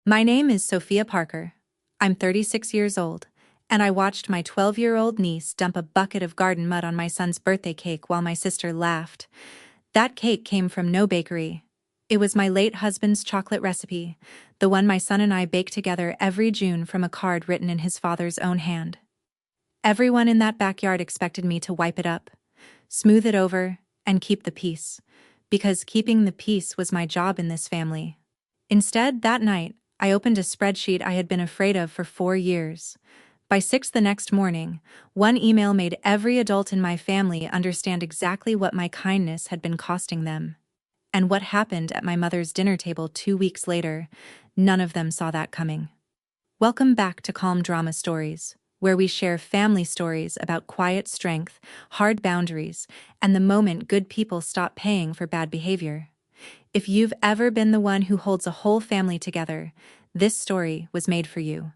My name is Sophia Parker. I'm 36 years old, and I watched my 12-year-old niece dump a bucket of garden mud on my son's birthday cake while my sister laughed. That cake came from no bakery. It was my late husband's chocolate recipe, the one my son and I bake together every June from a card written in his father's own hand. Everyone in that backyard expected me to wipe it up, smooth it over, and keep the peace, because keeping the peace was my job in this family. Instead, that night, I opened a spreadsheet I had been afraid of for 4 years. By 6 the next morning, one email made every adult in my family understand exactly what my kindness had been costing them. And what happened at my mother's dinner table 2 weeks later, none of them saw that coming. Welcome back to Calm Drama Stories, where we share family stories about quiet strength, hard boundaries, and the moment good people stop paying for bad behavior. If you've ever been the one who holds a whole family together, this story was made for you.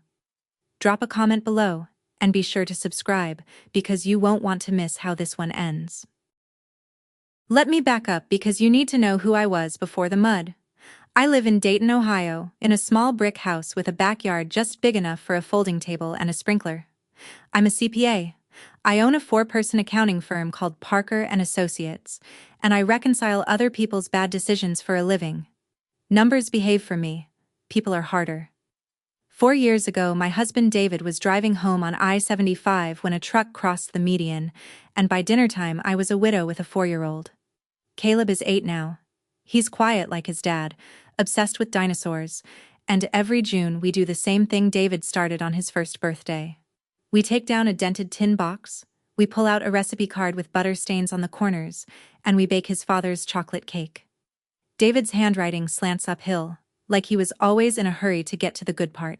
Drop a comment below, and be sure to subscribe, because you won't want to miss how this one ends. Let me back up because you need to know who I was before the mud. I live in Dayton, Ohio, in a small brick house with a backyard just big enough for a folding table and a sprinkler. I'm a CPA. I own a 4-person accounting firm called Parker & Associates, and I reconcile other people's bad decisions for a living. Numbers behave for me. People are harder. 4 years ago, my husband David was driving home on I-75 when a truck crossed the median, and by dinner time I was a widow with a 4-year-old. Caleb is 8 now. He's quiet like his dad, obsessed with dinosaurs, and every June we do the same thing David started on his first birthday. We take down a dented tin box, we pull out a recipe card with butter stains on the corners, and we bake his father's chocolate cake. David's handwriting slants uphill, like he was always in a hurry to get to the good part.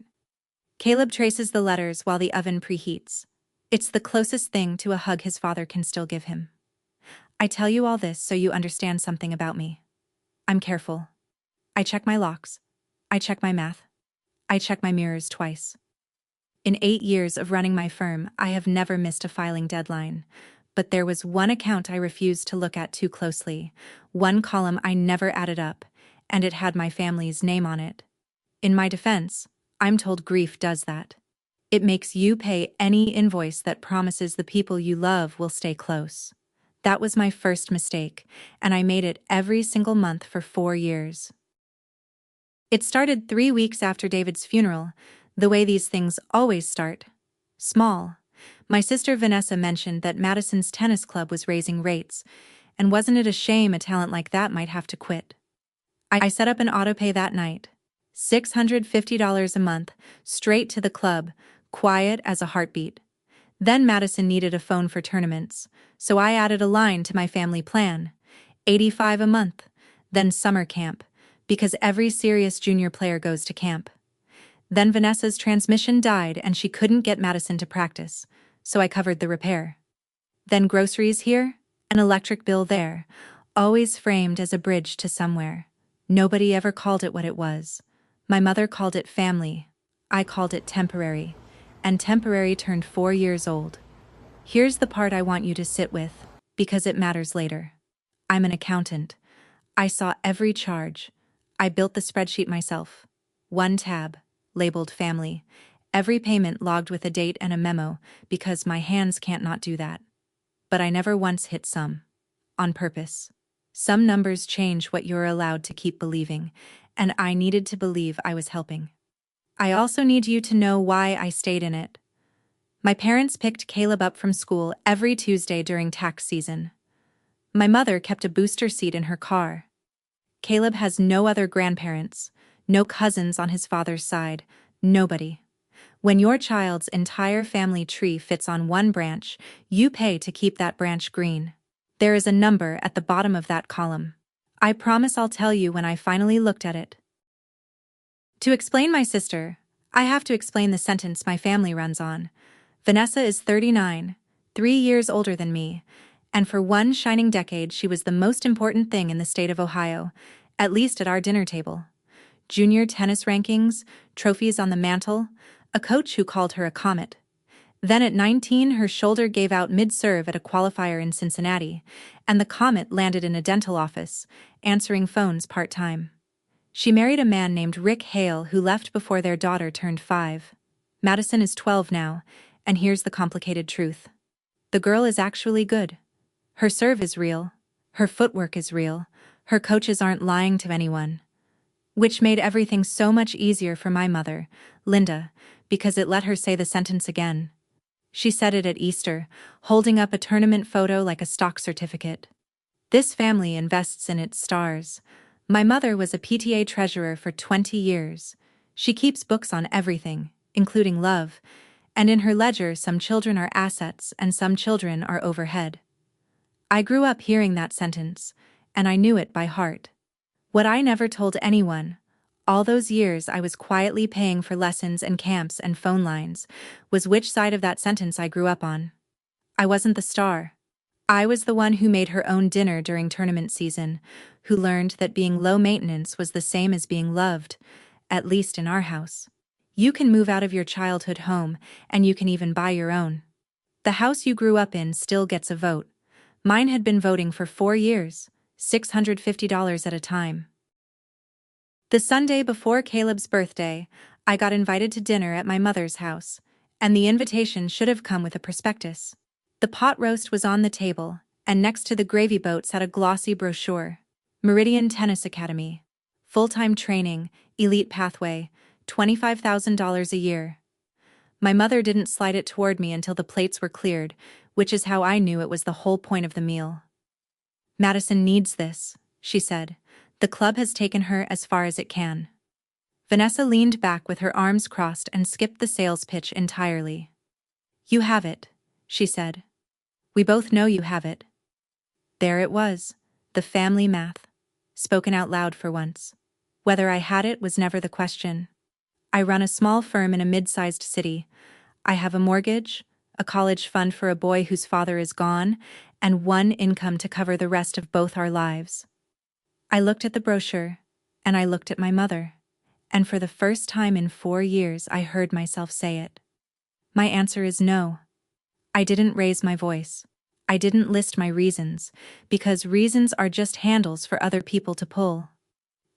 Caleb traces the letters while the oven preheats. It's the closest thing to a hug his father can still give him. I tell you all this so you understand something about me. I'm careful. I check my locks. I check my math. I check my mirrors twice. In 8 years of running my firm, I have never missed a filing deadline. But there was one account I refused to look at too closely, one column I never added up, and it had my family's name on it. In my defense, I'm told grief does that. It makes you pay any invoice that promises the people you love will stay close. That was my first mistake, and I made it every single month for 4 years. It started 3 weeks after David's funeral, the way these things always start. Small. My sister Vanessa mentioned that Madison's tennis club was raising rates, and wasn't it a shame a talent like that might have to quit? I set up an autopay that night. $650 a month, straight to the club, quiet as a heartbeat. Then Madison needed a phone for tournaments, so I added a line to my family plan. $85 a month. Then summer camp, because every serious junior player goes to camp. Then Vanessa's transmission died and she couldn't get Madison to practice, so I covered the repair. Then groceries here, an electric bill there, always framed as a bridge to somewhere. Nobody ever called it what it was. My mother called it family. I called it temporary. And temporary turned 4 years old. Here's the part I want you to sit with, because it matters later. I'm an accountant. I saw every charge. I built the spreadsheet myself. One tab, labeled family. Every payment logged with a date and a memo, because my hands can't not do that. But I never once hit sum. On purpose. Some numbers change what you're allowed to keep believing, and I needed to believe I was helping. I also need you to know why I stayed in it. My parents picked Caleb up from school every Tuesday during tax season. My mother kept a booster seat in her car. Caleb has no other grandparents, no cousins on his father's side, nobody. When your child's entire family tree fits on one branch, you pay to keep that branch green. There is a number at the bottom of that column. I promise I'll tell you when I finally looked at it. To explain my sister, I have to explain the sentence my family runs on. Vanessa is 39, 3 years older than me, and for one shining decade she was the most important thing in the state of Ohio, at least at our dinner table. Junior tennis rankings, trophies on the mantle, a coach who called her a comet. Then at 19 her shoulder gave out mid-serve at a qualifier in Cincinnati, and the comet landed in a dental office, answering phones part-time. She married a man named Rick Hale who left before their daughter turned 5. Madison is 12 now, and here's the complicated truth. The girl is actually good. Her serve is real. Her footwork is real. Her coaches aren't lying to anyone. Which made everything so much easier for my mother, Linda, because it let her say the sentence again. She said it at Easter, holding up a tournament photo like a stock certificate. This family invests in its stars. My mother was a PTA treasurer for 20 years. She keeps books on everything, including love, and in her ledger some children are assets and some children are overhead. I grew up hearing that sentence, and I knew it by heart. What I never told anyone, all those years I was quietly paying for lessons and camps and phone lines, was which side of that sentence I grew up on. I wasn't the star. I was the one who made her own dinner during tournament season, who learned that being low maintenance was the same as being loved, at least in our house. You can move out of your childhood home, and you can even buy your own. The house you grew up in still gets a vote. Mine had been voting for 4 years, $650 at a time. The Sunday before Caleb's birthday, I got invited to dinner at my mother's house, and the invitation should have come with a prospectus. The pot roast was on the table, and next to the gravy boat sat a glossy brochure. Meridian Tennis Academy. Full-time training, elite pathway, $25,000 a year. My mother didn't slide it toward me until the plates were cleared, which is how I knew it was the whole point of the meal. Madison needs this, she said. The club has taken her as far as it can. Vanessa leaned back with her arms crossed and skipped the sales pitch entirely. You have it, she said. We both know you have it. There it was, the family math, spoken out loud for once. Whether I had it was never the question. I run a small firm in a mid-sized city. I have a mortgage, a college fund for a boy whose father is gone, and one income to cover the rest of both our lives. I looked at the brochure, and I looked at my mother, and for the first time in 4 years I heard myself say it. My answer is no. I didn't raise my voice. I didn't list my reasons, because reasons are just handles for other people to pull.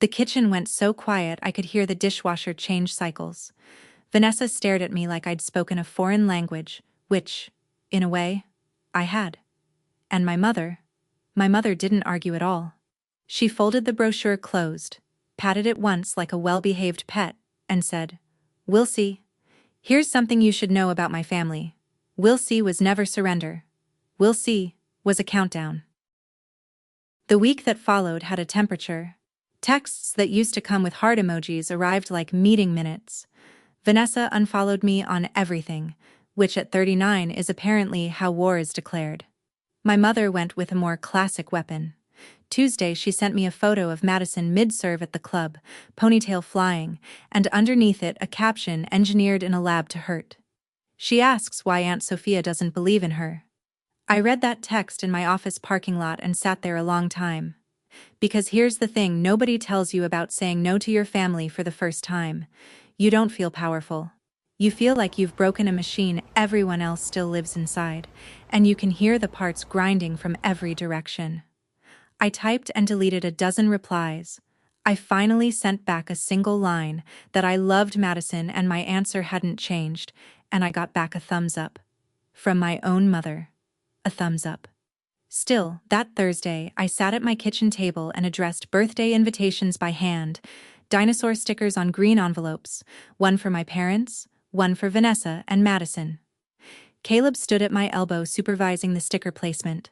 The kitchen went so quiet I could hear the dishwasher change cycles. Vanessa stared at me like I'd spoken a foreign language, which, in a way, I had. And my mother didn't argue at all. She folded the brochure closed, patted it once like a well-behaved pet, and said, "We'll see. Here's something you should know about my family. We'll see was never surrender. We'll see was a countdown." The week that followed had a temperature. Texts that used to come with heart emojis arrived like meeting minutes. Vanessa unfollowed me on everything, which at 39 is apparently how war is declared. My mother went with a more classic weapon. Tuesday she sent me a photo of Madison mid-serve at the club, ponytail flying, and underneath it a caption engineered in a lab to hurt. She asks why Aunt Sophia doesn't believe in her. I read that text in my office parking lot and sat there a long time. Because here's the thing nobody tells you about saying no to your family for the first time. You don't feel powerful. You feel like you've broken a machine everyone else still lives inside, and you can hear the parts grinding from every direction. I typed and deleted a dozen replies. I finally sent back a single line that I loved Madison and my answer hadn't changed, and I got back a thumbs up. From my own mother. A thumbs up. Still, that Thursday, I sat at my kitchen table and addressed birthday invitations by hand, dinosaur stickers on green envelopes, one for my parents, one for Vanessa and Madison. Caleb stood at my elbow supervising the sticker placement.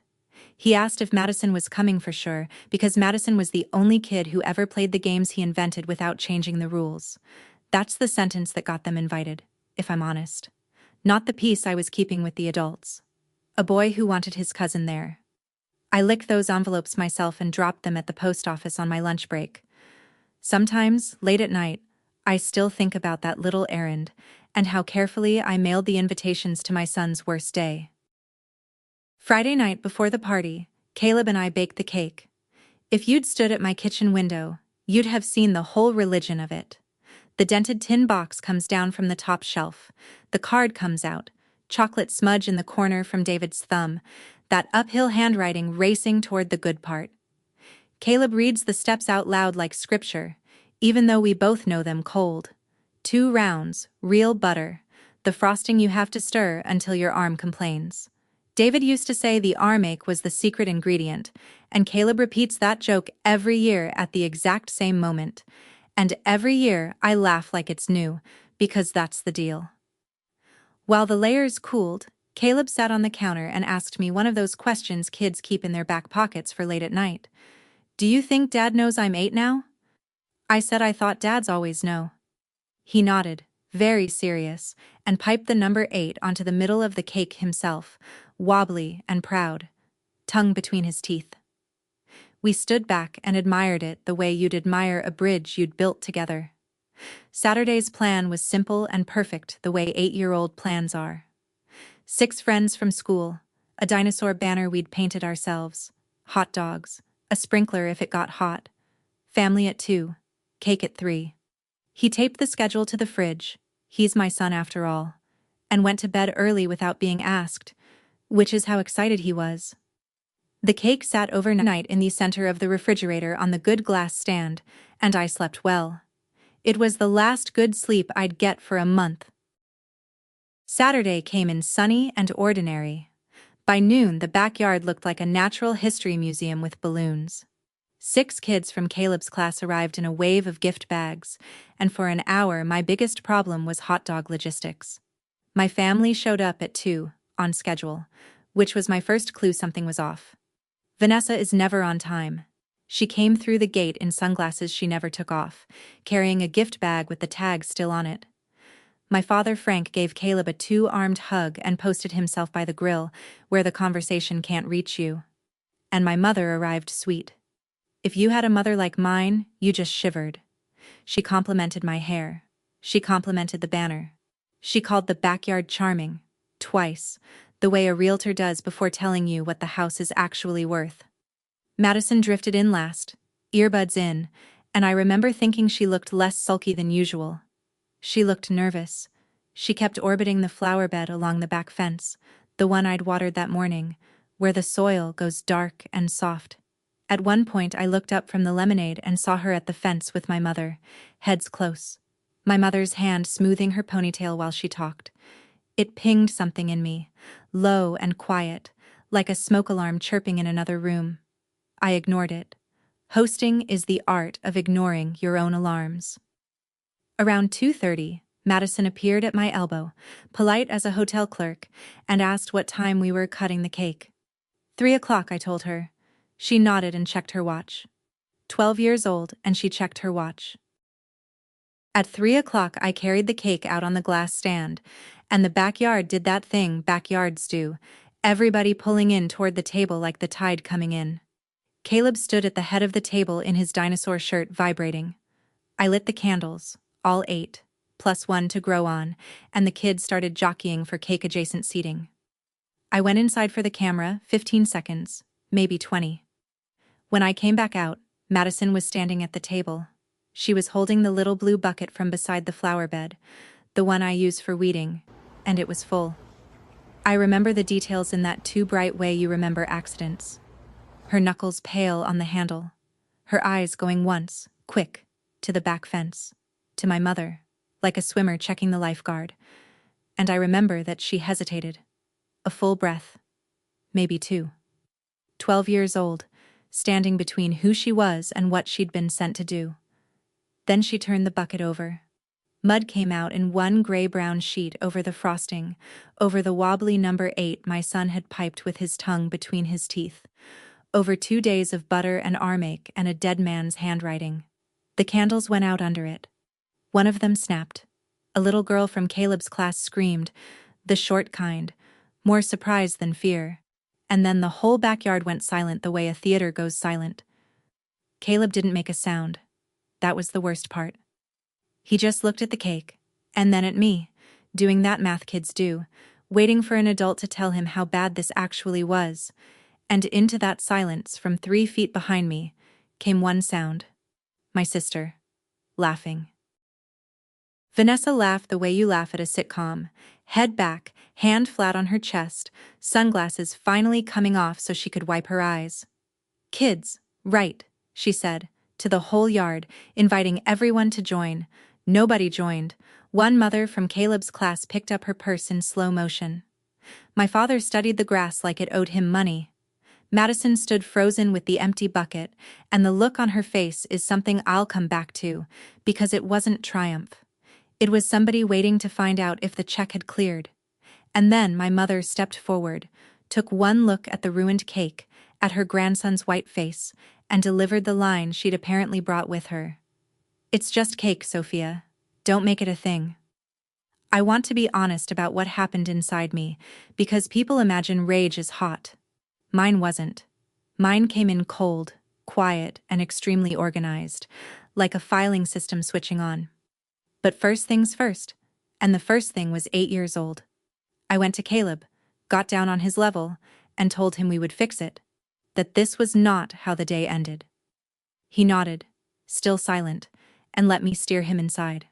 He asked if Madison was coming for sure, because Madison was the only kid who ever played the games he invented without changing the rules. That's the sentence that got them invited, if I'm honest. Not the piece I was keeping with the adults. A boy who wanted his cousin there. I licked those envelopes myself and dropped them at the post office on my lunch break. Sometimes, late at night, I still think about that little errand, and how carefully I mailed the invitations to my son's worst day. Friday night before the party, Caleb and I baked the cake. If you'd stood at my kitchen window, you'd have seen the whole religion of it. The dented tin box comes down from the top shelf. The card comes out, chocolate smudge in the corner from David's thumb, that uphill handwriting racing toward the good part. Caleb reads the steps out loud like scripture, even though we both know them cold. 2 rounds, real butter. The frosting you have to stir until your arm complains. David used to say the arm ache was the secret ingredient, and Caleb repeats that joke every year at the exact same moment. And every year I laugh like it's new, because that's the deal. While the layers cooled, Caleb sat on the counter and asked me one of those questions kids keep in their back pockets for late at night. Do you think Dad knows I'm 8 now? I said I thought dads always know. He nodded, very serious, and piped the number 8 onto the middle of the cake himself, wobbly and proud, tongue between his teeth. We stood back and admired it the way you'd admire a bridge you'd built together. Saturday's plan was simple and perfect the way 8-year-old plans are. 6 friends from school, a dinosaur banner we'd painted ourselves, hot dogs, a sprinkler if it got hot, family at 2, cake at 3. He taped the schedule to the fridge, he's my son after all, and went to bed early without being asked, which is how excited he was. The cake sat overnight in the center of the refrigerator on the good glass stand, and I slept well. It was the last good sleep I'd get for a month. Saturday came in sunny and ordinary. By noon, the backyard looked like a natural history museum with balloons. 6 kids from Caleb's class arrived in a wave of gift bags, and for an hour my biggest problem was hot dog logistics. My family showed up at 2, on schedule, which was my first clue something was off. Vanessa is never on time. She came through the gate in sunglasses she never took off, carrying a gift bag with the tag still on it. My father Frank gave Caleb a 2-armed hug and posted himself by the grill, where the conversation can't reach you. And my mother arrived sweet. If you had a mother like mine, you just shivered. She complimented my hair. She complimented the banner. She called the backyard charming, twice, the way a realtor does before telling you what the house is actually worth. Madison drifted in last, earbuds in, and I remember thinking she looked less sulky than usual. She looked nervous. She kept orbiting the flower bed along the back fence, the one I'd watered that morning, where the soil goes dark and soft. At one point I looked up from the lemonade and saw her at the fence with my mother, heads close. My mother's hand smoothing her ponytail while she talked. It pinged something in me, low and quiet, like a smoke alarm chirping in another room. I ignored it. Hosting is the art of ignoring your own alarms. Around 2:30, Madison appeared at my elbow, polite as a hotel clerk, and asked what time we were cutting the cake. 3 o'clock, I told her. She nodded and checked her watch. 12 years old, and she checked her watch. At 3 o'clock I carried the cake out on the glass stand, and the backyard did that thing backyards do, everybody pulling in toward the table like the tide coming in. Caleb stood at the head of the table in his dinosaur shirt vibrating. I lit the candles, all 8, plus 1 to grow on, and the kids started jockeying for cake-adjacent seating. I went inside for the camera, 15 seconds, maybe 20. When I came back out, Madison was standing at the table. She was holding the little blue bucket from beside the flower bed, the one I use for weeding, and it was full. I remember the details in that too bright way you remember accidents. Her knuckles pale on the handle, her eyes going once, quick, to the back fence, to my mother, like a swimmer checking the lifeguard. And I remember that she hesitated. A full breath. Maybe 2. 12 years old, standing between who she was and what she'd been sent to do. Then she turned the bucket over. Mud came out in one gray-brown sheet over the frosting, over the wobbly number 8 my son had piped with his tongue between his teeth, over 2 days of butter and armache and a dead man's handwriting. The candles went out under it. One of them snapped. A little girl from Caleb's class screamed, the short kind, more surprise than fear. And then the whole backyard went silent the way a theater goes silent. Caleb didn't make a sound. That was the worst part. He just looked at the cake, and then at me, doing that math kids do, waiting for an adult to tell him how bad this actually was. And into that silence from 3 feet behind me came one sound. My sister. Laughing. Vanessa laughed the way you laugh at a sitcom, head back, hand flat on her chest, sunglasses finally coming off so she could wipe her eyes. Kids, right, she said, to the whole yard, inviting everyone to join. Nobody joined. One mother from Caleb's class picked up her purse in slow motion. My father studied the grass like it owed him money. Madison stood frozen with the empty bucket, and the look on her face is something I'll come back to, because it wasn't triumph. It was somebody waiting to find out if the check had cleared. And then my mother stepped forward, took one look at the ruined cake, at her grandson's white face, and delivered the line she'd apparently brought with her. "It's just cake, Sophia. Don't make it a thing." I want to be honest about what happened inside me, because people imagine rage is hot. Mine wasn't. Mine came in cold, quiet, and extremely organized, like a filing system switching on. But first things first, and the first thing was 8 years old. I went to Caleb, got down on his level, and told him we would fix it, that this was not how the day ended. He nodded, still silent, and let me steer him inside.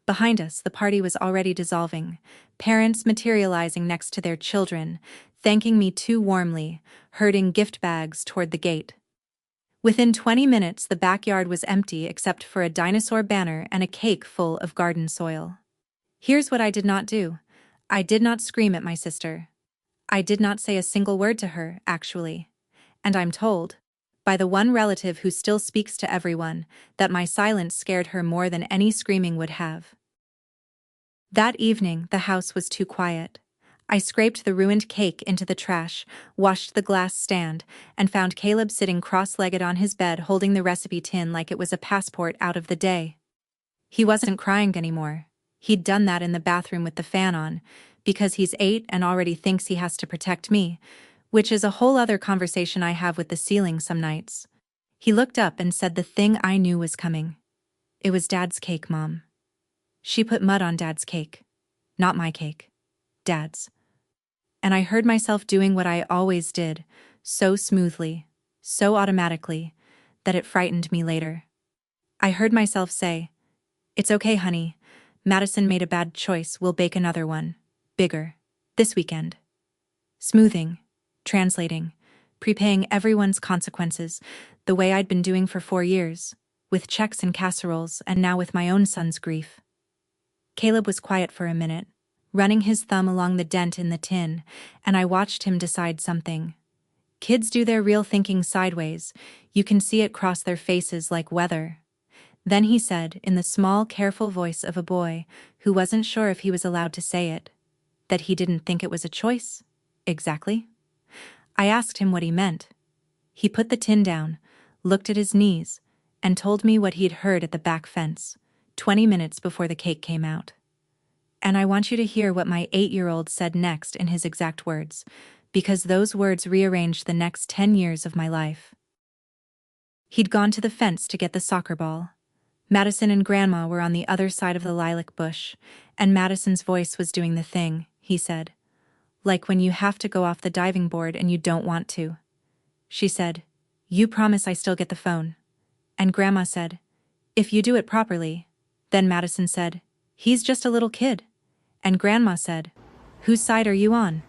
Behind us, the party was already dissolving, parents materializing next to their children, thanking me too warmly, herding gift bags toward the gate. Within 20 minutes, the backyard was empty except for a dinosaur banner and a cake full of garden soil. Here's what I did not do. I did not scream at my sister. I did not say a single word to her, actually. And I'm told, by the one relative who still speaks to everyone, that my silence scared her more than any screaming would have. That evening, the house was too quiet. I scraped the ruined cake into the trash, washed the glass stand, and found Caleb sitting cross-legged on his bed holding the recipe tin like it was a passport out of the day. He wasn't crying anymore. He'd done that in the bathroom with the fan on, because he's 8 and already thinks he has to protect me, which is a whole other conversation I have with the ceiling some nights. He looked up and said the thing I knew was coming. "It was Dad's cake, Mom. She put mud on Dad's cake. Not my cake. Dad's." And I heard myself doing what I always did, so smoothly, so automatically, that it frightened me later. I heard myself say, "It's okay, honey. Madison made a bad choice. We'll bake another one. Bigger. This weekend." Smoothing, translating, prepaying everyone's consequences, the way I'd been doing for 4 years, with checks and casseroles, and now with my own son's grief. Caleb was quiet for a minute, running his thumb along the dent in the tin, and I watched him decide something. Kids do their real thinking sideways. You can see it cross their faces like weather. Then he said, in the small, careful voice of a boy who wasn't sure if he was allowed to say it, that he didn't think it was a choice. Exactly. I asked him what he meant. He put the tin down, looked at his knees, and told me what he'd heard at the back fence, 20 minutes before the cake came out. And I want you to hear what my 8-year-old said next in his exact words, because those words rearranged the next 10 years of my life. He'd gone to the fence to get the soccer ball. Madison and Grandma were on the other side of the lilac bush, and Madison's voice was doing the thing, he said. Like when you have to go off the diving board and you don't want to. She said, "You promise I still get the phone." And Grandma said, "If you do it properly." Then Madison said, "He's just a little kid." And Grandma said, "Whose side are you on?"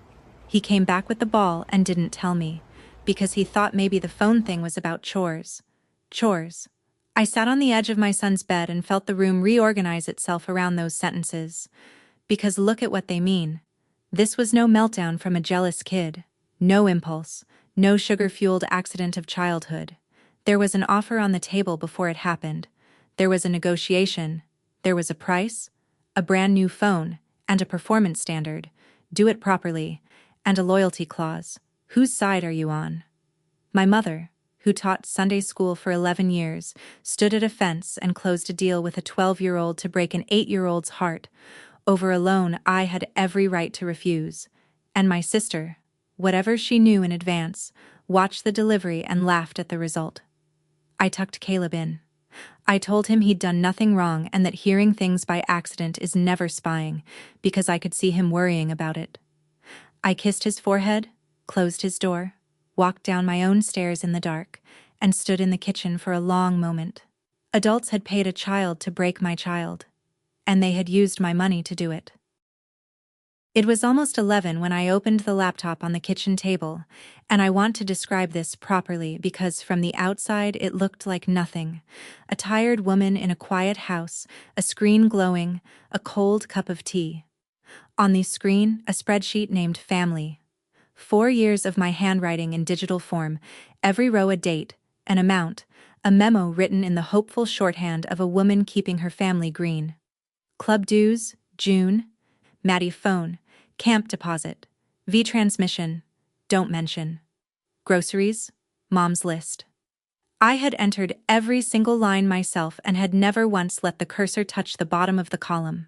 He came back with the ball and didn't tell me, because he thought maybe the phone thing was about chores. Chores. I sat on the edge of my son's bed and felt the room reorganize itself around those sentences. Because look at what they mean. This was no meltdown from a jealous kid. No impulse. No sugar-fueled accident of childhood. There was an offer on the table before it happened. There was a negotiation. There was a price, a brand new phone, and a performance standard. Do it properly. And a loyalty clause. Whose side are you on? My mother, who taught Sunday school for 11 years, stood at a fence and closed a deal with a 12-year-old to break an 8-year-old's heart over a loan I had every right to refuse. And my sister, whatever she knew in advance, watched the delivery and laughed at the result. I tucked Caleb in. I told him he'd done nothing wrong and that hearing things by accident is never spying, because I could see him worrying about it. I kissed his forehead, closed his door, walked down my own stairs in the dark, and stood in the kitchen for a long moment. Adults had paid a child to break my child, and they had used my money to do it. It was almost 11 when I opened the laptop on the kitchen table, and I want to describe this properly because from the outside it looked like nothing. A tired woman in a quiet house, a screen glowing, a cold cup of tea. On the screen, a spreadsheet named Family. 4 years of my handwriting in digital form, every row a date, an amount, a memo written in the hopeful shorthand of a woman keeping her family green. Club dues, June. Maddie phone. Camp deposit. V transmission. Don't mention. Groceries. Mom's list. I had entered every single line myself and had never once let the cursor touch the bottom of the column.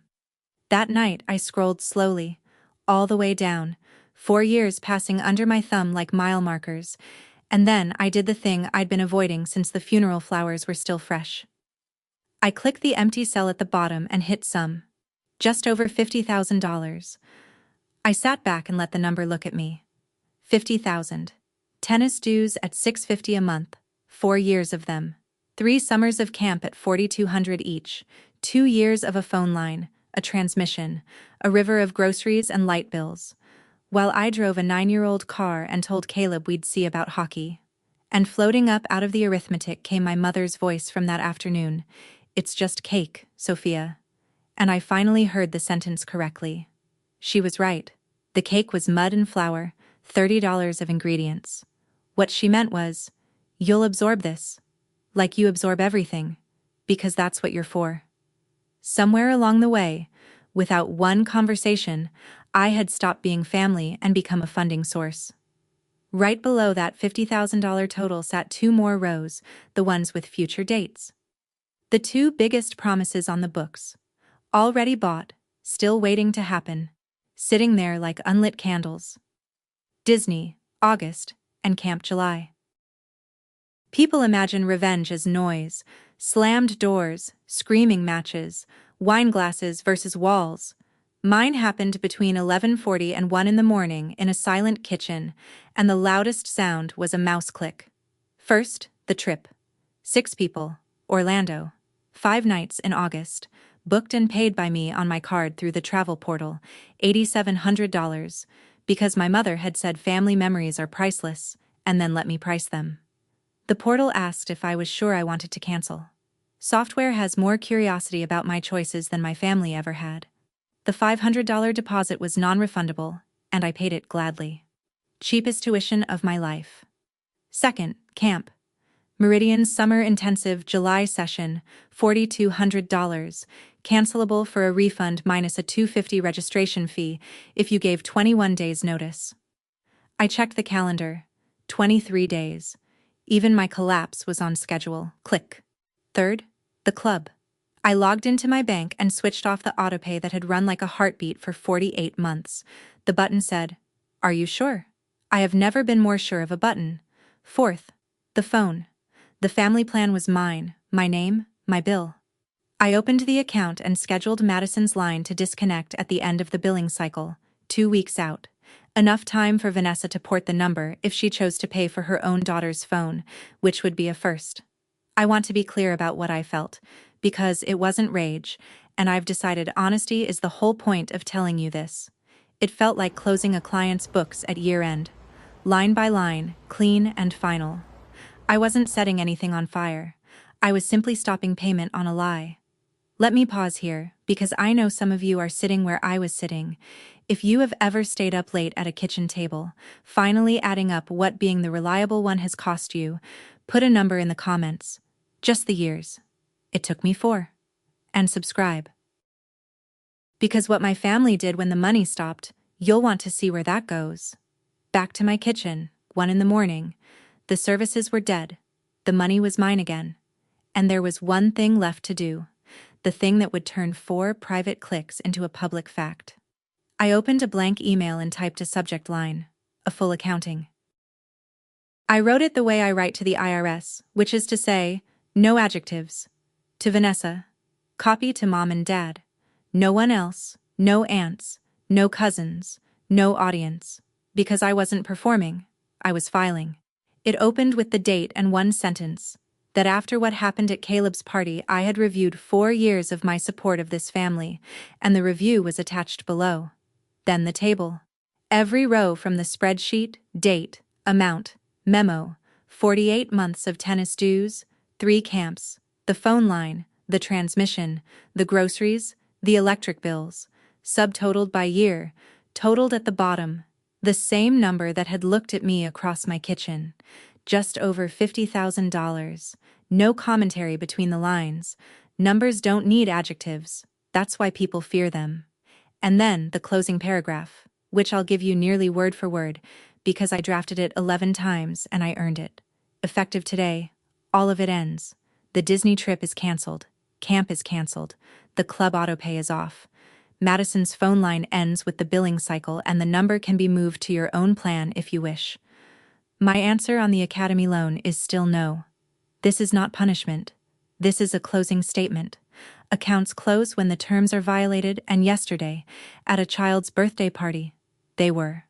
That night I scrolled slowly, all the way down, 4 years passing under my thumb like mile markers, and then I did the thing I'd been avoiding since the funeral flowers were still fresh. I clicked the empty cell at the bottom and hit sum. Just over $50,000. I sat back and let the number look at me. 50,000. Tennis dues at $650 a month, 4 years of them. 3 summers of camp at $4,200 each, 2 years of a phone line, a transmission, a river of groceries and light bills. While I drove a 9-year-old car and told Caleb we'd see about hockey. And floating up out of the arithmetic came my mother's voice from that afternoon. It's just cake, Sophia. And I finally heard the sentence correctly. She was right. The cake was mud and flour, $30 of ingredients. What she meant was, you'll absorb this. Like you absorb everything. Because that's what you're for. Somewhere along the way, without one conversation, I had stopped being family and become a funding source. Right below that $50,000 total sat 2 more rows, the ones with future dates. The 2 biggest promises on the books. Already bought, still waiting to happen. Sitting there like unlit candles. Disney, August, and Camp July. People imagine revenge as noise, slammed doors, screaming matches, wine glasses versus walls. Mine happened between 11:40 and 1 in the morning in a silent kitchen, and the loudest sound was a mouse click. First, the trip. 6 people, Orlando. 5 nights in August. Booked and paid by me on my card through the travel portal, $8,700, because my mother had said family memories are priceless, and then let me price them. The portal asked if I was sure I wanted to cancel. Software has more curiosity about my choices than my family ever had. The $500 deposit was non-refundable, and I paid it gladly. Cheapest tuition of my life. Second, camp. Meridian's Summer Intensive July session, $4,200, cancelable for a refund minus a $250 registration fee if you gave 21 days notice. I checked the calendar. 23 days. Even my collapse was on schedule. Click. Third, the club. I logged into my bank and switched off the autopay that had run like a heartbeat for 48 months. The button said, "Are you sure?" I have never been more sure of a button. Fourth, the phone. The family plan was mine, my name, my bill. I opened the account and scheduled Madison's line to disconnect at the end of the billing cycle, 2 weeks out. Enough time for Vanessa to port the number if she chose to pay for her own daughter's phone, which would be a first. I want to be clear about what I felt, because it wasn't rage, and I've decided honesty is the whole point of telling you this. It felt like closing a client's books at year-end. Line by line, clean and final. I wasn't setting anything on fire. I was simply stopping payment on a lie. Let me pause here, because I know some of you are sitting where I was sitting. If you have ever stayed up late at a kitchen table, finally adding up what being the reliable one has cost you, put a number in the comments. Just the years. It took me 4. And subscribe. Because what my family did when the money stopped, you'll want to see where that goes. Back to my kitchen, 1 in the morning. The services were dead. The money was mine again. And there was one thing left to do. The thing that would turn 4 private clicks into a public fact. I opened a blank email and typed a subject line. A full accounting. I wrote it the way I write to the IRS, which is to say, no adjectives. To Vanessa. Copy to Mom and Dad. No one else, no aunts, no cousins, no audience. Because I wasn't performing, I was filing. It opened with the date and one sentence. That after what happened at Caleb's party, I had reviewed 4 years of my support of this family, and the review was attached below. Then the table. Every row from the spreadsheet, date, amount, memo, 48 months of tennis dues, 3 camps, the phone line, the transmission, the groceries, the electric bills, subtotaled by year, totaled at the bottom, the same number that had looked at me across my kitchen. Just over $50,000. No commentary between the lines. Numbers don't need adjectives. That's why people fear them. And then the closing paragraph, which I'll give you nearly word for word, because I drafted it 11 times and I earned it. Effective today, all of it ends. The Disney trip is canceled. Camp is canceled. The club autopay is off. Madison's phone line ends with the billing cycle and the number can be moved to your own plan if you wish. My answer on the academy loan is still no. This is not punishment. This is a closing statement. Accounts close when the terms are violated, and yesterday, at a child's birthday party, they were.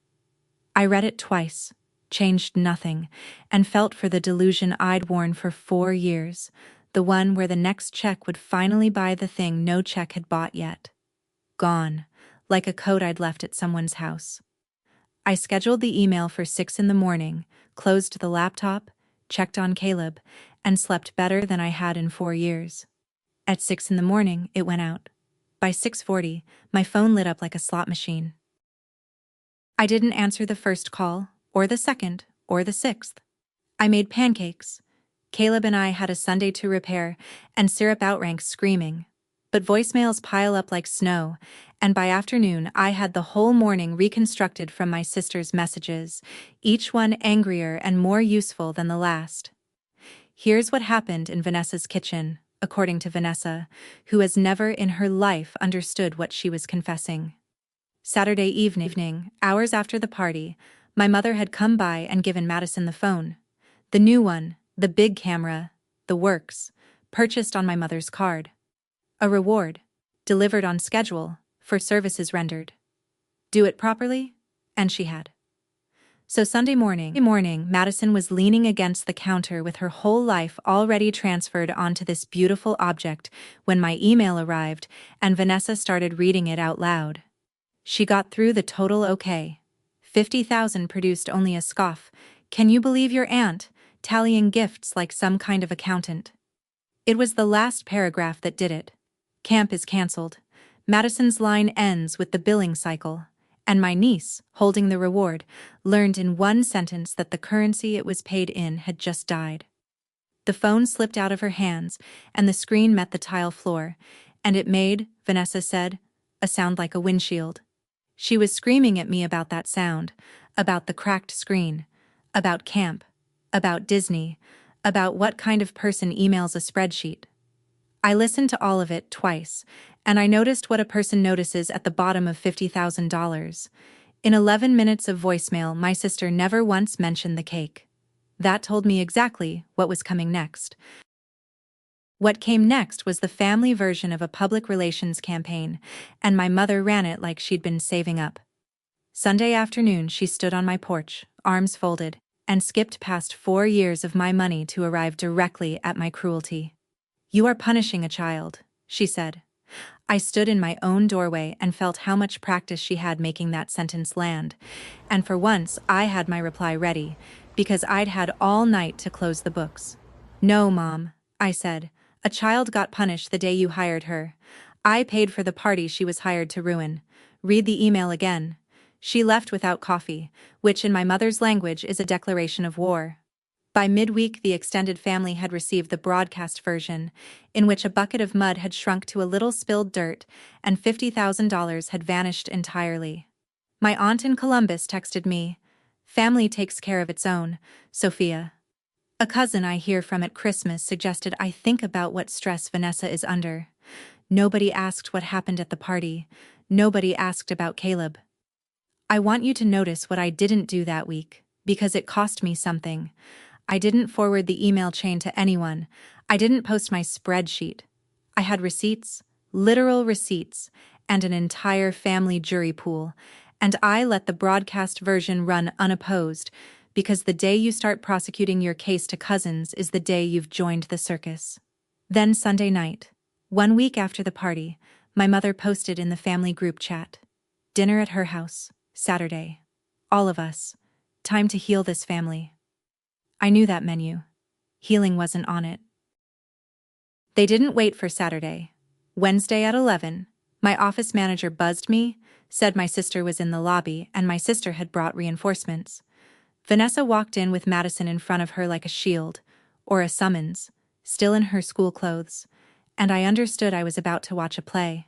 I read it twice, changed nothing, and felt for the delusion I'd worn for 4 years, the one where the next check would finally buy the thing no check had bought yet. Gone, like a coat I'd left at someone's house. I scheduled the email for 6 in the morning, closed the laptop, checked on Caleb, and slept better than I had in 4 years. At 6 in the morning, it went out. By 6:40, my phone lit up like a slot machine. I didn't answer the first call, or the second, or the 6th. I made pancakes. Caleb and I had a Sunday to repair, and syrup outranks screaming. But voicemails pile up like snow, and by afternoon I had the whole morning reconstructed from my sister's messages, each one angrier and more useful than the last. Here's what happened in Vanessa's kitchen, according to Vanessa, who has never in her life understood what she was confessing. Saturday evening, hours after the party, my mother had come by and given Madison the phone. The new one, the big camera, the works, purchased on my mother's card. A reward, delivered on schedule, for services rendered. Do it properly? And she had. So Sunday morning, Madison was leaning against the counter with her whole life already transferred onto this beautiful object when my email arrived and Vanessa started reading it out loud. She got through the total okay. 50,000 produced only a scoff. Can you believe your aunt, tallying gifts like some kind of accountant? It was the last paragraph that did it. Camp is cancelled. Madison's line ends with the billing cycle. And my niece, holding the reward, learned in one sentence that the currency it was paid in had just died. The phone slipped out of her hands, and the screen met the tile floor, and it made, Vanessa said, a sound like a windshield. She was screaming at me about that sound, about the cracked screen, about camp, about Disney, about what kind of person emails a spreadsheet. I listened to all of it twice, and I noticed what a person notices at the bottom of $50,000. In 11 minutes of voicemail, my sister never once mentioned the cake. That told me exactly what was coming next. What came next was the family version of a public relations campaign, and my mother ran it like she'd been saving up. Sunday afternoon, she stood on my porch, arms folded, and skipped past 4 years of my money to arrive directly at my cruelty. "You are punishing a child," she said. I stood in my own doorway and felt how much practice she had making that sentence land, and for once I had my reply ready, because I'd had all night to close the books. "No, Mom," I said. "A child got punished the day you hired her. I paid for the party she was hired to ruin. Read the email again. She left without coffee, which in my mother's language is a declaration of war." By midweek, the extended family had received the broadcast version, in which a bucket of mud had shrunk to a little spilled dirt, and $50,000 had vanished entirely. My aunt in Columbus texted me, "Family takes care of its own, Sophia." A cousin I hear from at Christmas suggested I think about what stress Vanessa is under. Nobody asked what happened at the party. Nobody asked about Caleb. I want you to notice what I didn't do that week, because it cost me something. I didn't forward the email chain to anyone. I didn't post my spreadsheet. I had receipts, literal receipts, and an entire family jury pool, and I let the broadcast version run unopposed, because the day you start prosecuting your case to cousins is the day you've joined the circus. Then Sunday night, 1 week after the party, my mother posted in the family group chat, Dinner at her house, Saturday. All of us. Time to heal this family. I knew that menu. Healing wasn't on it. They didn't wait for Saturday. Wednesday at 11, my office manager buzzed me, said my sister was in the lobby and my sister had brought reinforcements. Vanessa walked in with Madison in front of her like a shield, or a summons, still in her school clothes, and I understood I was about to watch a play.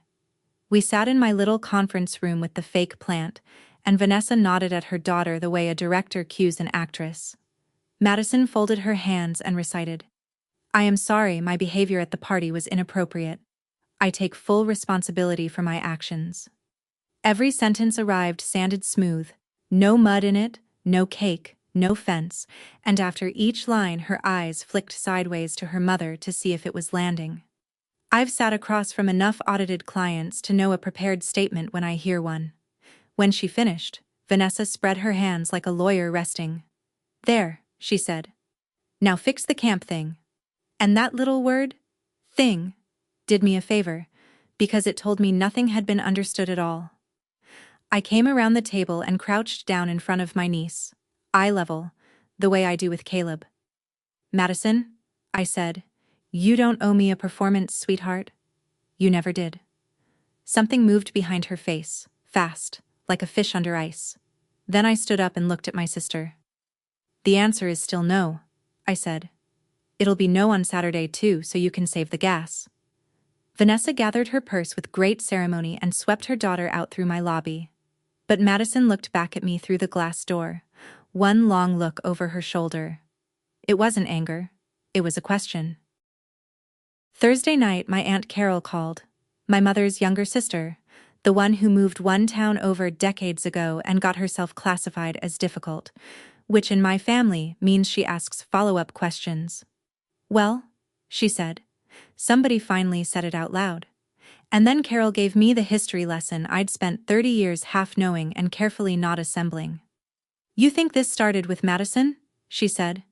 We sat in my little conference room with the fake plant, and Vanessa nodded at her daughter the way a director cues an actress. Madison folded her hands and recited, "I am sorry my behavior at the party was inappropriate. I take full responsibility for my actions." Every sentence arrived sanded smooth, no mud in it, no cake, no fence, and after each line her eyes flicked sideways to her mother to see if it was landing. I've sat across from enough audited clients to know a prepared statement when I hear one. When she finished, Vanessa spread her hands like a lawyer resting. "There," she said. "Now fix the camp thing." And that little word, thing, did me a favor, because it told me nothing had been understood at all. I came around the table and crouched down in front of my niece, eye level, the way I do with Caleb. "Madison," I said, "you don't owe me a performance, sweetheart. You never did." Something moved behind her face, fast, like a fish under ice. Then I stood up and looked at my sister. "The answer is still no," I said. "It'll be no on Saturday too, so you can save the gas." Vanessa gathered her purse with great ceremony and swept her daughter out through my lobby. But Madison looked back at me through the glass door, one long look over her shoulder. It wasn't anger, it was a question. Thursday night my Aunt Carol called, my mother's younger sister, the one who moved one town over decades ago and got herself classified as difficult, which in my family means she asks follow-up questions. "Well," she said. Somebody finally said it out loud. And then Carol gave me the history lesson I'd spent 30 years half knowing and carefully not assembling. "You think this started with Madison?" she said.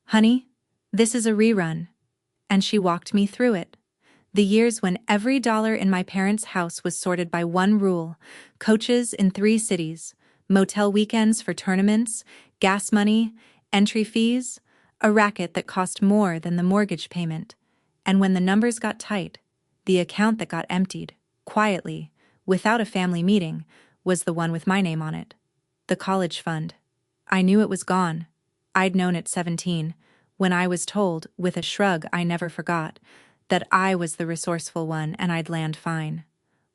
"Honey, this is a rerun." And she walked me through it. The years when every dollar in my parents' house was sorted by one rule: coaches in 3 cities, motel weekends for tournaments, gas money, entry fees, a racket that cost more than the mortgage payment. And when the numbers got tight, the account that got emptied, quietly, without a family meeting, was the one with my name on it. The college fund. I knew it was gone. I'd known at 17, when I was told, with a shrug I never forgot, that I was the resourceful one and I'd land fine.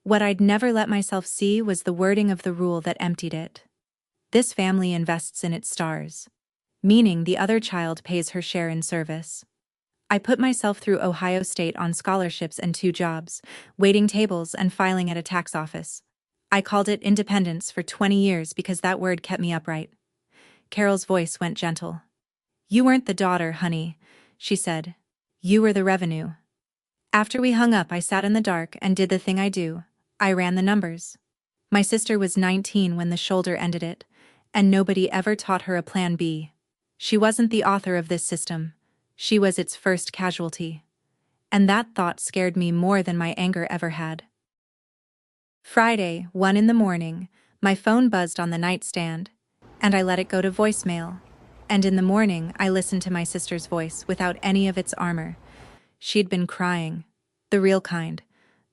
What I'd never let myself see was the wording of the rule that emptied it. This family invests in its stars, meaning the other child pays her share in service. I put myself through Ohio State on scholarships and 2 jobs, waiting tables and filing at a tax office. I called it independence for 20 years because that word kept me upright. Carol's voice went gentle. "You weren't the daughter, honey," she said. "You were the revenue." After we hung up, I sat in the dark and did the thing I do. I ran the numbers. My sister was 19 when the shoulder ended it, and nobody ever taught her a plan B. She wasn't the author of this system. She was its first casualty. And that thought scared me more than my anger ever had. Friday, 1 in the morning, my phone buzzed on the nightstand, and I let it go to voicemail. And in the morning, I listened to my sister's voice without any of its armor. She'd been crying. The real kind.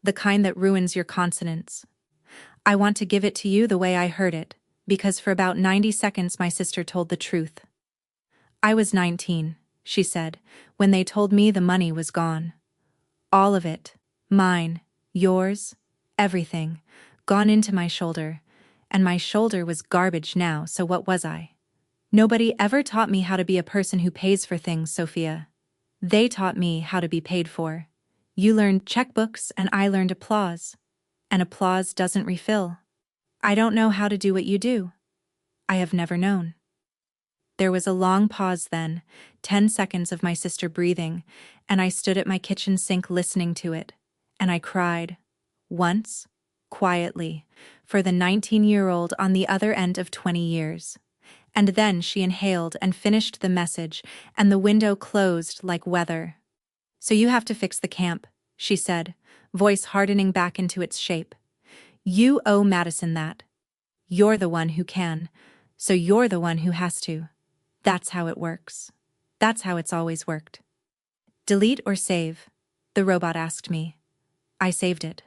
The kind that ruins your consonants. I want to give it to you the way I heard it, because for about 90 seconds my sister told the truth. "I was 19, she said, when they told me the money was gone. All of it. Mine, yours, everything, gone into my shoulder. And my shoulder was garbage now, so what was I? Nobody ever taught me how to be a person who pays for things, Sophia. They taught me how to be paid for. You learned checkbooks and I learned applause. And applause doesn't refill. I don't know how to do what you do. I have never known." There was a long pause then, 10 seconds of my sister breathing, and I stood at my kitchen sink listening to it, and I cried. Once, quietly, for the 19-year-old on the other end of 20 years. And then she inhaled and finished the message, and the window closed like weather. "So you have to fix the camp," she said, voice hardening back into its shape. "You owe Madison that. You're the one who can, so you're the one who has to. That's how it works. That's how it's always worked. Delete or save? The robot asked me. I saved it.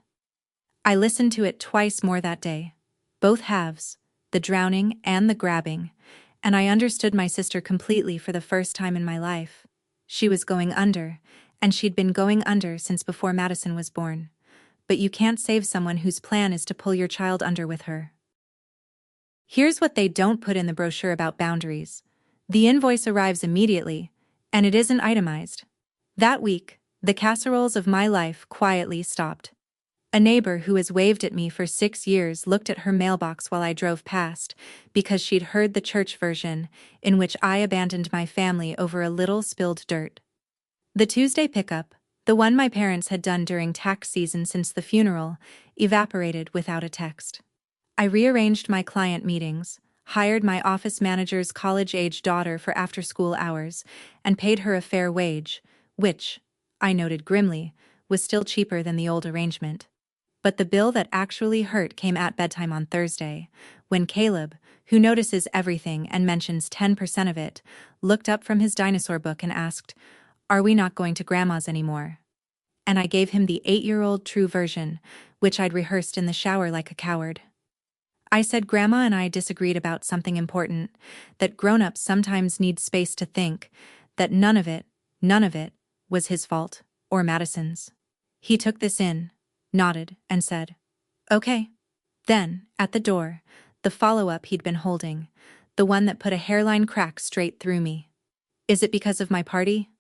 I listened to it twice more that day. Both halves, the drowning and the grabbing, and I understood my sister completely for the first time in my life. She was going under, and she'd been going under since before Madison was born. But you can't save someone whose plan is to pull your child under with her. Here's what they don't put in the brochure about boundaries. The invoice arrives immediately, and it isn't itemized. That week, the casseroles of my life quietly stopped. A neighbor who has waved at me for 6 years looked at her mailbox while I drove past, because she'd heard the church version, in which I abandoned my family over a little spilled dirt. The Tuesday pickup, the one my parents had done during tax season since the funeral, evaporated without a text. I rearranged my client meetings, hired my office manager's college-age daughter for after-school hours, and paid her a fair wage, which, I noted grimly, was still cheaper than the old arrangement. But the bill that actually hurt came at bedtime on Thursday, when Caleb, who notices everything and mentions 10% of it, looked up from his dinosaur book and asked, "Are we not going to Grandma's anymore?" And I gave him the 8-year-old true version, which I'd rehearsed in the shower like a coward. I said Grandma and I disagreed about something important, that grown-ups sometimes need space to think, that none of it, was his fault, or Madison's. He took this in, nodded, and said, "Okay." Then, at the door, the follow-up he'd been holding, the one that put a hairline crack straight through me. "Is it because of my party?"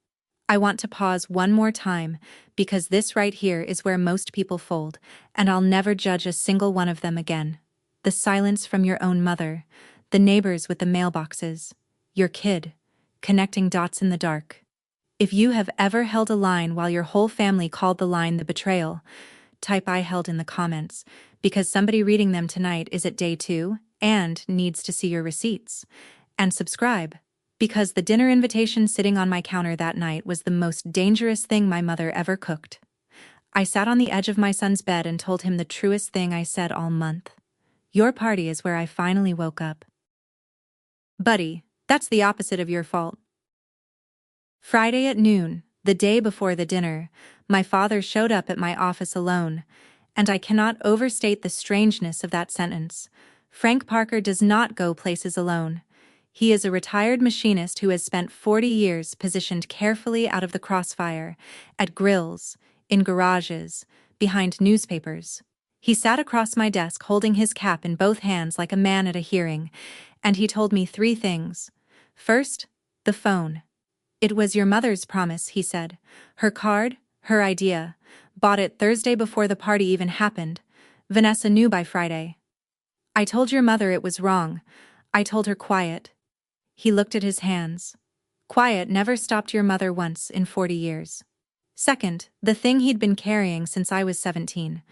I want to pause one more time, because this right here is where most people fold, and I'll never judge a single one of them again. The silence from your own mother, the neighbors with the mailboxes, your kid, connecting dots in the dark. If you have ever held a line while your whole family called the line the betrayal, type "I held" in the comments, because somebody reading them tonight is at day 2 and needs to see your receipts. And subscribe, because the dinner invitation sitting on my counter that night was the most dangerous thing my mother ever cooked. I sat on the edge of my son's bed and told him the truest thing I said all month. Your party is where I finally woke up. Buddy, that's the opposite of your fault. Friday at noon, the day before the dinner, my father showed up at my office alone, and I cannot overstate the strangeness of that sentence. Frank Parker does not go places alone. He is a retired machinist who has spent 40 years positioned carefully out of the crossfire, at grills, in garages, behind newspapers. He sat across my desk holding his cap in both hands like a man at a hearing, and he told me 3 things. First, the phone. "It was your mother's promise," he said. "Her card, her idea. Bought it Thursday before the party even happened. Vanessa knew by Friday." "I told your mother it was wrong. I told her quiet." He looked at his hands. "Quiet never stopped your mother once in 40 years. Second, the thing he'd been carrying since I was 17.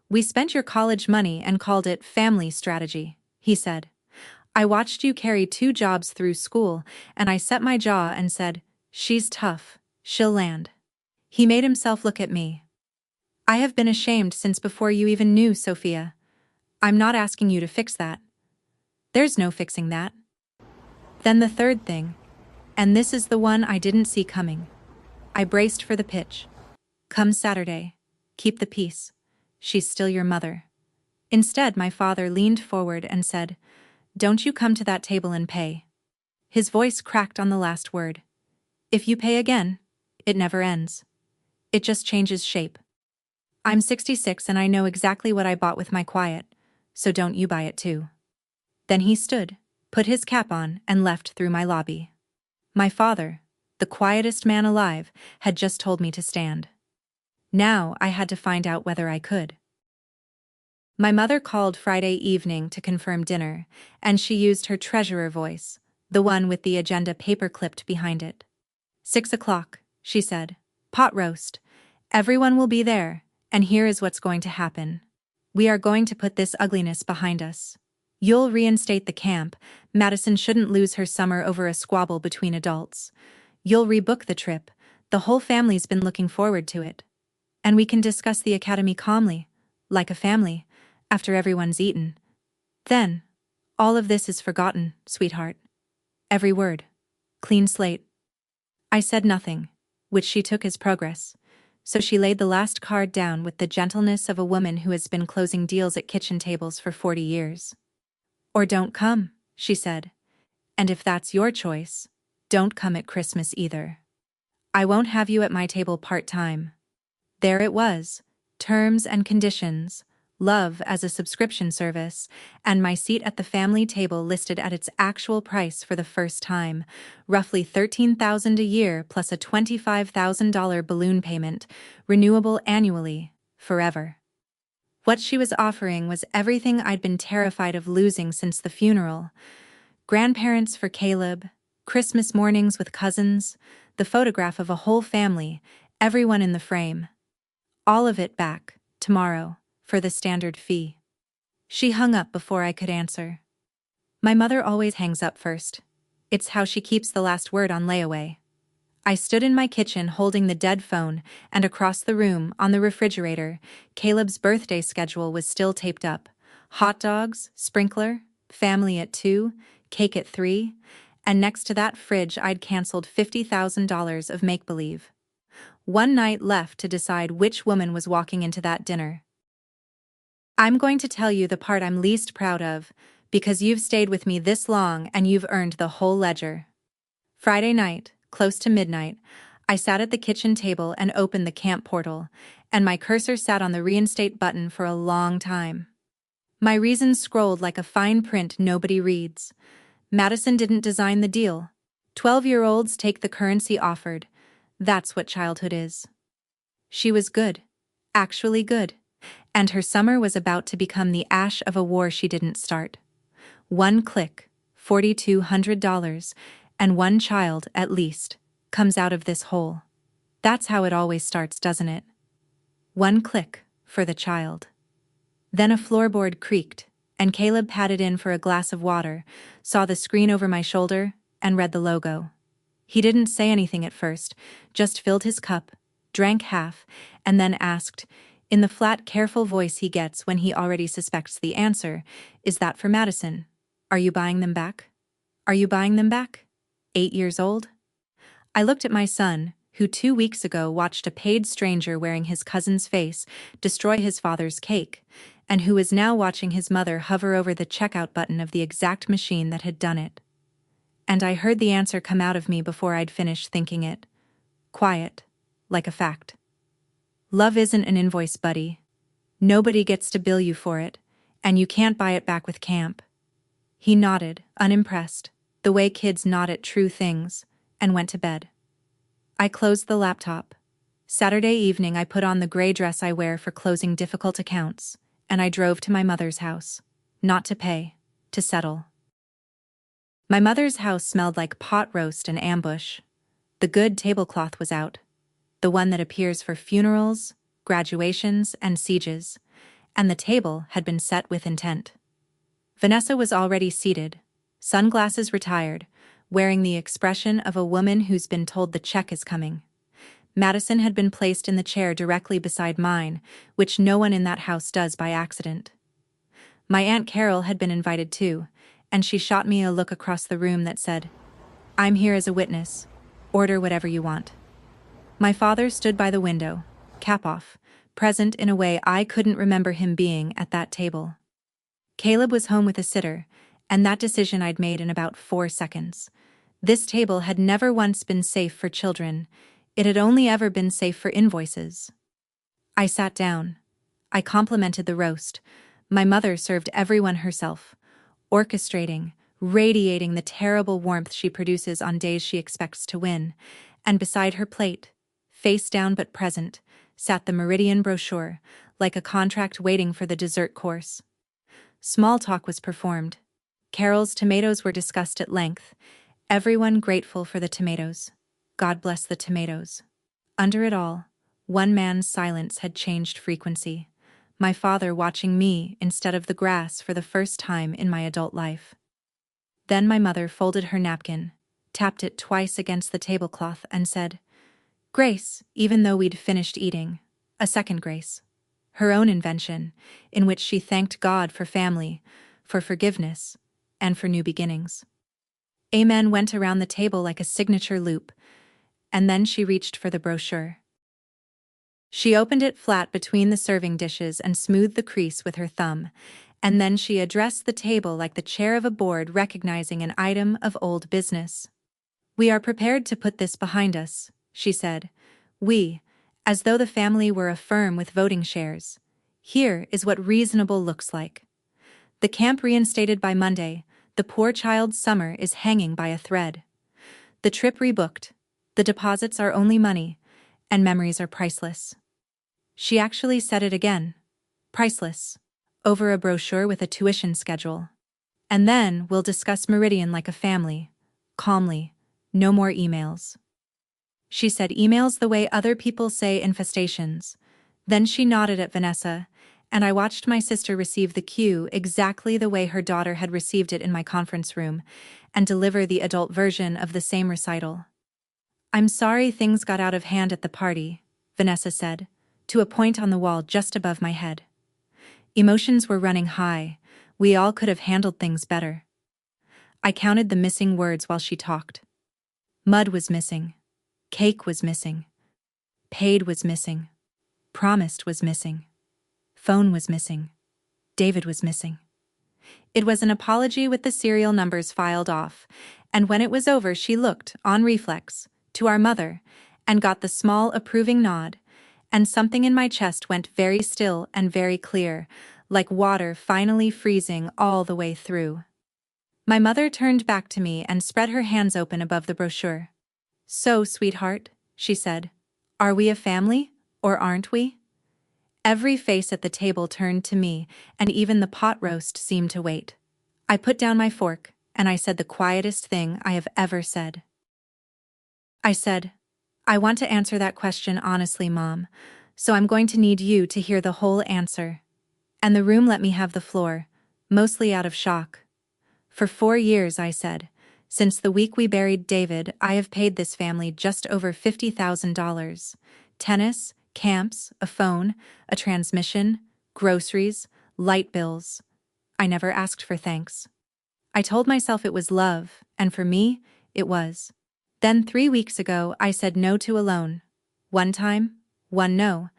"We spent your college money and called it family strategy," he said. "I watched you carry 2 jobs through school, and I set my jaw and said, 'She's tough, she'll land.'" He made himself look at me. "I have been ashamed since before you even knew, Sophia. I'm not asking you to fix that. There's no fixing that." Then the third thing, and this is the one I didn't see coming. I braced for the pitch. "Come Saturday, keep the peace. She's still your mother." Instead, my father leaned forward and said, "Don't you come to that table and pay." His voice cracked on the last word. "If you pay again, it never ends. It just changes shape. I'm 66 and I know exactly what I bought with my quiet, so don't you buy it too." Then he stood, put his cap on, and left through my lobby. My father, the quietest man alive, had just told me to stand. Now I had to find out whether I could. My mother called Friday evening to confirm dinner, and she used her treasurer voice, the one with the agenda paper-clipped behind it. 6 o'clock, she said. "Pot roast. Everyone will be there, and here is what's going to happen. We are going to put this ugliness behind us. You'll reinstate the camp. Madison shouldn't lose her summer over a squabble between adults. You'll rebook the trip. The whole family's been looking forward to it. And we can discuss the academy calmly, like a family, after everyone's eaten. Then, All of this is forgotten, sweetheart. Every word. Clean slate. I said nothing, which she took as progress, so she laid the last card down with the gentleness of a woman who has been closing deals at kitchen tables for 40 years. Or don't come, she said. And if that's your choice, don't come at Christmas either. I won't have you at my table part-time. There it was, terms and conditions, love as a subscription service, and my seat at the family table listed at its actual price for the first time, roughly $13,000 a year plus a $25,000 balloon payment, renewable annually, forever. What she was offering was everything I'd been terrified of losing since the funeral. Grandparents for Caleb, Christmas mornings with cousins, the photograph of a whole family, everyone in the frame. All of it back, tomorrow, for the standard fee. She hung up before I could answer. My mother always hangs up first. It's how she keeps the last word on layaway. I stood in my kitchen holding the dead phone, and across the room, on the refrigerator, Caleb's birthday schedule was still taped up. Hot dogs, sprinkler, family at 2, cake at 3, and next to that fridge I'd canceled $50,000 of make-believe. One night left to decide which woman was walking into that dinner. I'm going to tell you the part I'm least proud of, because you've stayed with me this long and you've earned the whole ledger. Friday night, close to midnight, I sat at the kitchen table and opened the camp portal, and my cursor sat on the reinstate button for a long time. My reasons scrolled like a fine print nobody reads. Madison didn't design the deal. 12-year-olds take the currency offered. That's what childhood is. She was good. Actually good. And her summer was about to become the ash of a war she didn't start. One click, $4,200, and one child, at least, comes out of this hole. That's how it always starts, doesn't it? One click, for the child. Then a floorboard creaked, and Caleb patted in for a glass of water, saw the screen over my shoulder, and read the logo. He didn't say anything at first, just filled his cup, drank half, and then asked, in the flat, careful voice he gets when he already suspects the answer, "Is that for Madison? Are you buying them back? Are you buying them back? 8 years old?" I looked at my son, who 2 weeks ago watched a paid stranger wearing his cousin's face destroy his father's cake, and who is now watching his mother hover over the checkout button of the exact machine that had done it. And I heard the answer come out of me before I'd finished thinking it. Quiet, like a fact. Love isn't an invoice, buddy. Nobody gets to bill you for it, and you can't buy it back with camp. He nodded, unimpressed, the way kids nod at true things, and went to bed. I closed the laptop. Saturday evening I put on the gray dress I wear for closing difficult accounts, and I drove to my mother's house. Not to pay, to settle. My mother's house smelled like pot roast and ambush. The good tablecloth was out, the one that appears for funerals, graduations, and sieges, and the table had been set with intent. Vanessa was already seated, sunglasses retired, wearing the expression of a woman who's been told the check is coming. Madison had been placed in the chair directly beside mine, which no one in that house does by accident. My Aunt Carol had been invited too, and she shot me a look across the room that said, "I'm here as a witness. Order whatever you want." My father stood by the window, cap off, present in a way I couldn't remember him being at that table. Caleb was home with a sitter, and that decision I'd made in about 4 seconds. This table had never once been safe for children. It had only ever been safe for invoices. I sat down. I complimented the roast. My mother served everyone herself, orchestrating, radiating the terrible warmth she produces on days she expects to win, and beside her plate, face down but present, sat the Meridian brochure, like a contract waiting for the dessert course. Small talk was performed. Carol's tomatoes were discussed at length, everyone grateful for the tomatoes. God bless the tomatoes. Under it all, one man's silence had changed frequency. My father watching me instead of the grass for the first time in my adult life. Then my mother folded her napkin, tapped it twice against the tablecloth, and said, "Grace," even though we'd finished eating. A second grace. Her own invention, in which she thanked God for family, for forgiveness, and for new beginnings. Amen went around the table like a signature loop, and then she reached for the brochure. She opened it flat between the serving dishes and smoothed the crease with her thumb, and then she addressed the table like the chair of a board recognizing an item of old business. "We are prepared to put this behind us," she said. "We, as though the family were a firm with voting shares. Here is what reasonable looks like. The camp reinstated by Monday, the poor child's summer is hanging by a thread. The trip rebooked, the deposits are only money, and memories are priceless." She actually said it again. Priceless. Over a brochure with a tuition schedule. "And then we'll discuss Meridian like a family. Calmly. No more emails." She said emails the way other people say infestations. Then she nodded at Vanessa, and I watched my sister receive the cue exactly the way her daughter had received it in my conference room, and deliver the adult version of the same recital. "I'm sorry things got out of hand at the party," Vanessa said, to a point on the wall just above my head. Emotions were running high. We all could have handled things better. I counted the missing words while she talked. Mud was missing. Cake was missing. Paid was missing. Promised was missing. Phone was missing. David was missing. It was an apology with the serial numbers filed off, and when it was over she looked, on reflex, to our mother, and got the small approving nod, and something in my chest went very still and very clear, like water finally freezing all the way through. My mother turned back to me and spread her hands open above the brochure. "So, sweetheart," she said, "are we a family, or aren't we?" Every face at the table turned to me, and even the pot roast seemed to wait. I put down my fork, and I said the quietest thing I have ever said. I said, "I want to answer that question honestly, Mom, so I'm going to need you to hear the whole answer." And the room let me have the floor, mostly out of shock. "For 4 years," I said, "since the week we buried David, I have paid this family just over $50,000. Tennis, camps, a phone, a transmission, groceries, light bills. I never asked for thanks. I told myself it was love, and for me, it was. Then 3 weeks ago I said no to a loan. One time, one no,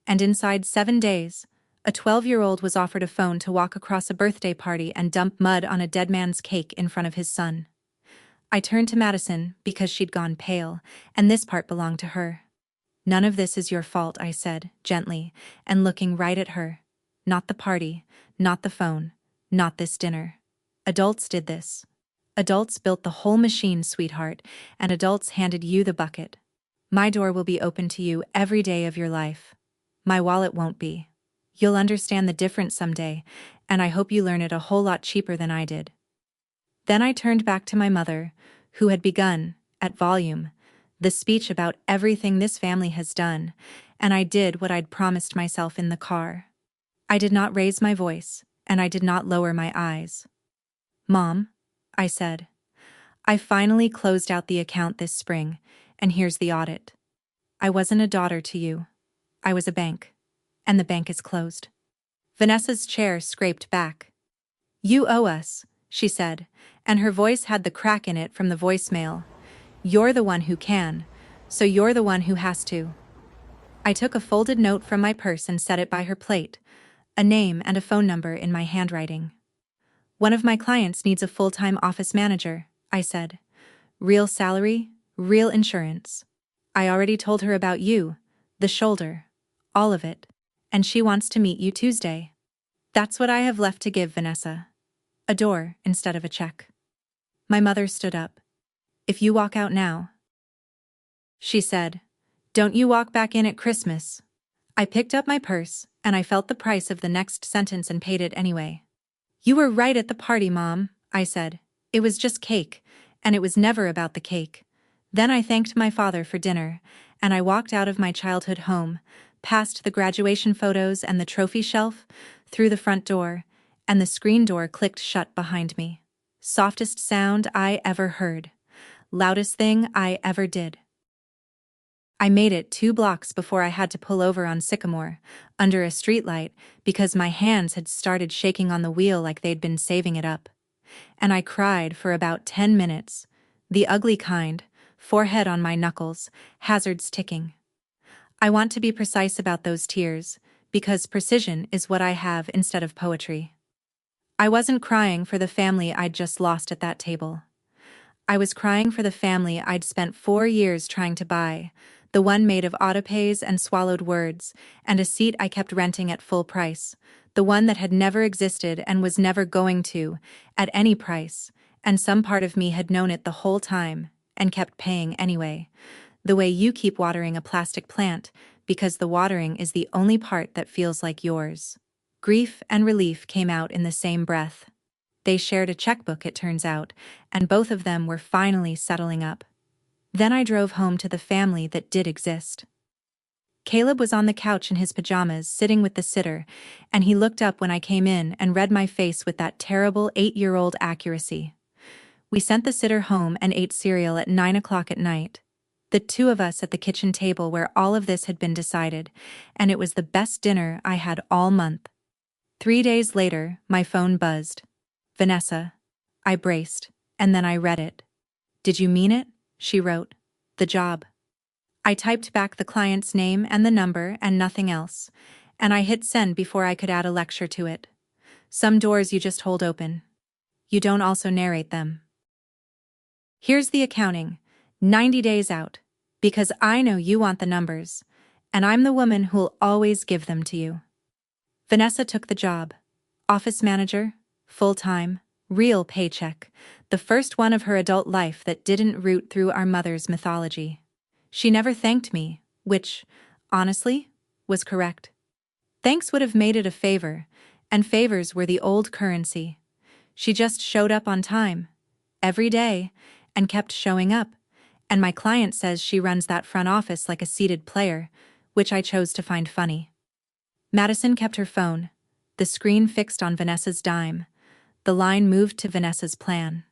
and inside 7 days, a 12-year-old was offered a phone to walk across a birthday party and dump mud on a dead man's cake in front of his son. I turned to Madison because she'd gone pale, and this part belonged to her. "None of this is your fault," I said, gently, and looking right at her. "Not the party, not the phone, not this dinner. Adults did this. Adults built the whole machine, sweetheart, and adults handed you the bucket. My door will be open to you every day of your life. My wallet won't be. You'll understand the difference someday, and I hope you learn it a whole lot cheaper than I did." Then I turned back to my mother, who had begun, at volume, the speech about everything this family has done, and I did what I'd promised myself in the car. I did not raise my voice, and I did not lower my eyes. "Mom," I said, "I finally closed out the account this spring, and here's the audit. I wasn't a daughter to you. I was a bank, and the bank is closed." Vanessa's chair scraped back. "You owe us," she said, and her voice had the crack in it from the voicemail. "You're the one who can, so you're the one who has to." I took a folded note from my purse and set it by her plate, a name and a phone number in my handwriting. "One of my clients needs a full-time office manager," I said. "Real salary, real insurance. I already told her about you, the shoulder, all of it, and she wants to meet you Tuesday. That's what I have left to give Vanessa. A door instead of a check." My mother stood up. "If you walk out now," she said, "don't you walk back in at Christmas." I picked up my purse, and I felt the price of the next sentence and paid it anyway. "You were right at the party, Mom," I said. "It was just cake, and it was never about the cake." Then I thanked my father for dinner, and I walked out of my childhood home, past the graduation photos and the trophy shelf, through the front door, and the screen door clicked shut behind me. Softest sound I ever heard. Loudest thing I ever did. I made it 2 blocks before I had to pull over on Sycamore, under a streetlight, because my hands had started shaking on the wheel like they'd been saving it up. and I cried for about 10 minutes. The ugly kind, forehead on my knuckles, hazards ticking. I want to be precise about those tears, because precision is what I have instead of poetry. I wasn't crying for the family I'd just lost at that table. I was crying for the family I'd spent 4 years trying to buy, the one made of autopays and swallowed words, and a seat I kept renting at full price, the one that had never existed and was never going to, at any price, and some part of me had known it the whole time, and kept paying anyway. The way you keep watering a plastic plant, because the watering is the only part that feels like yours. Grief and relief came out in the same breath. They shared a checkbook, it turns out, and both of them were finally settling up. Then I drove home to the family that did exist. Caleb was on the couch in his pajamas, sitting with the sitter, and he looked up when I came in and read my face with that terrible 8-year-old accuracy. We sent the sitter home and ate cereal at 9 o'clock at night. The two of us at the kitchen table where all of this had been decided, and it was the best dinner I had all month. 3 days later, my phone buzzed. Vanessa. I braced, and then I read it. "Did you mean it?" she wrote. "The job." I typed back the client's name and the number and nothing else, and I hit send before I could add a lecture to it. Some doors you just hold open. You don't also narrate them. Here's the accounting, 90 days out, because I know you want the numbers, and I'm the woman who'll always give them to you. Vanessa took the job. Office manager, full-time, real paycheck, the first one of her adult life that didn't root through our mother's mythology. She never thanked me, which, honestly, was correct. Thanks would have made it a favor, and favors were the old currency. She just showed up on time, every day, and kept showing up, and my client says she runs that front office like a seated player, which I chose to find funny. Madison kept her phone, the screen fixed on Vanessa's dime. The line moved to Vanessa's plan.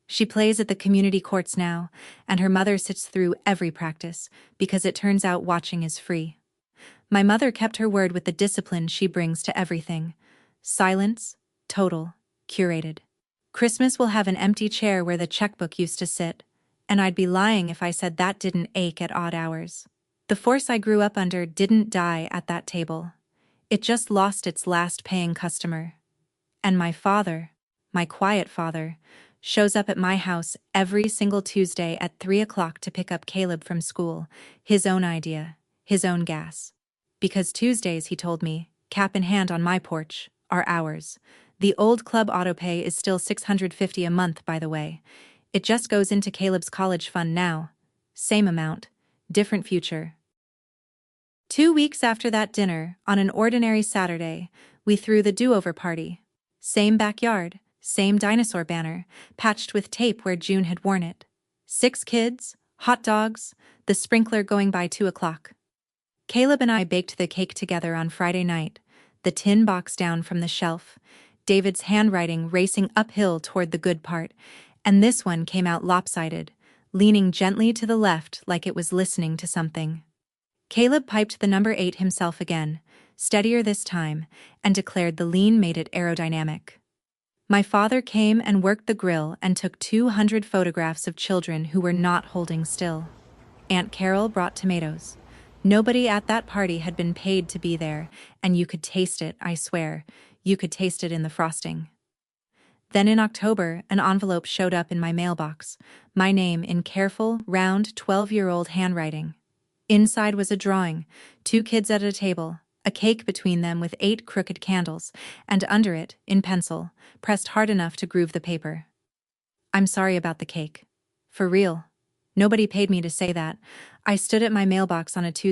She plays at the community courts now, and her mother sits through every practice, because it turns out watching is free. My mother kept her word with the discipline she brings to everything. Silence, total, curated. Christmas will have an empty chair where the checkbook used to sit, and I'd be lying if I said that didn't ache at odd hours. The force I grew up under didn't die at that table. It just lost its last paying customer. And my father, my quiet father, shows up at my house every single Tuesday at 3 o'clock to pick up Caleb from school, his own idea, his own gas. Because Tuesdays, he told me, cap in hand on my porch, are ours. The old club autopay is still $650 a month, by the way. It just goes into Caleb's college fund now. Same amount, different future. 2 weeks after that dinner, on an ordinary Saturday, we threw the do-over party. Same backyard, same dinosaur banner, patched with tape where June had worn it. 6 kids, hot dogs, the sprinkler going by 2 o'clock. Caleb and I baked the cake together on Friday night, the tin box down from the shelf, David's handwriting racing uphill toward the good part, and this one came out lopsided, leaning gently to the left like it was listening to something. Caleb piped the number 8 himself again, steadier this time, and declared the lean made it aerodynamic. My father came and worked the grill and took 200 photographs of children who were not holding still. Aunt Carol brought tomatoes. Nobody at that party had been paid to be there, and you could taste it, I swear. You could taste it in the frosting. Then in October, an envelope showed up in my mailbox, my name in careful, round 12-year-old handwriting. Inside was a drawing, 2 kids at a table, a cake between them with 8 crooked candles, and under it, in pencil, pressed hard enough to groove the paper. I'm sorry about the cake. For real. Nobody paid me to say that. I stood at my mailbox on a Tuesday